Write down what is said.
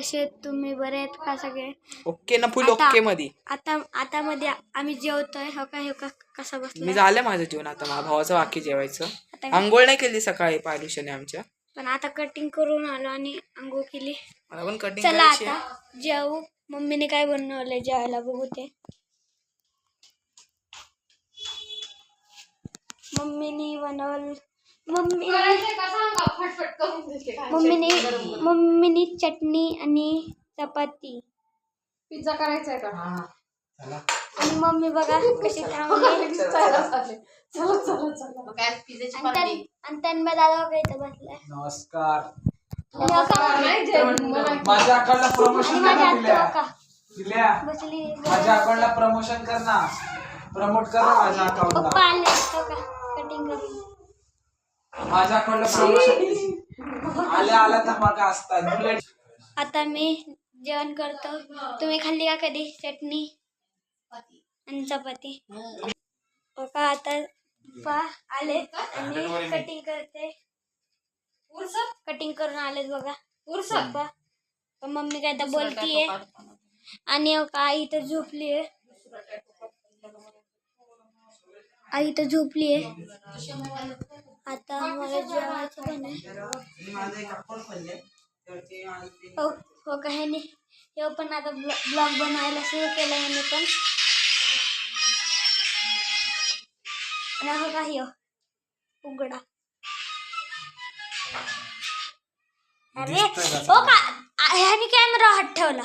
कसे आहेत तुम्ही? बरे आहेत का सगळे? ओके ना, फुल ओके मध्ये. आता मध्ये आम्ही जेवतोय. हो का कसं मी बसलं? झालं माझं जेवण. आता माझ्या भावाचं बाकी जेवायचं. आंघोळ नाही केली सकाळी पायलुषाने आमच्या, पण आता कटिंग करून आलो आणि आंघोळ केली. मला पण कटिंग चला करायची आता जेवू. मम्मीने काय बनवलंय जेवायला बघू ते. मम्मीने बनवलं मम्मीने चटणी आणि चपाती. पिझ्झा करायचा आहे का? आणि मम्मी बघा कशी थांबली. आणि तन्मय दादा बघा इथं बसलाय. नमस्कार. आणि माझ्या अकाउंटला प्रमोशन माझ्या कर आत्या दिल्या. बसली. माझ्या अकाउंटला प्रमोशन कर ना, प्रमोट कर ना माझ्या अकाउंटला. पप्पा आले हो का कटिंग करून. माझ्या अकाउंटला प्रमोशन आल्या धमाका असतात. बुलेट. आता मी जेवण करतो. तुम्ही खाल्ली का कधी चटणी आणि चपाती? का आता पप्पा आले आणि कटिंग करते. कटिंग करून आलेत बघा पप्पा. मम्मी काय तर बोलतीये. आणि आई तर झोपलीये. आई तर झोपलीये. आता मला जेवायचं पण आहे. हो का ह्याने हे पण आता ब्लॉग बनवायला सुरू केलं ह्याने पण. आणि हो का ह्यो उघडा. अरे हो का ह्याने कॅमेरा हात ठेवला.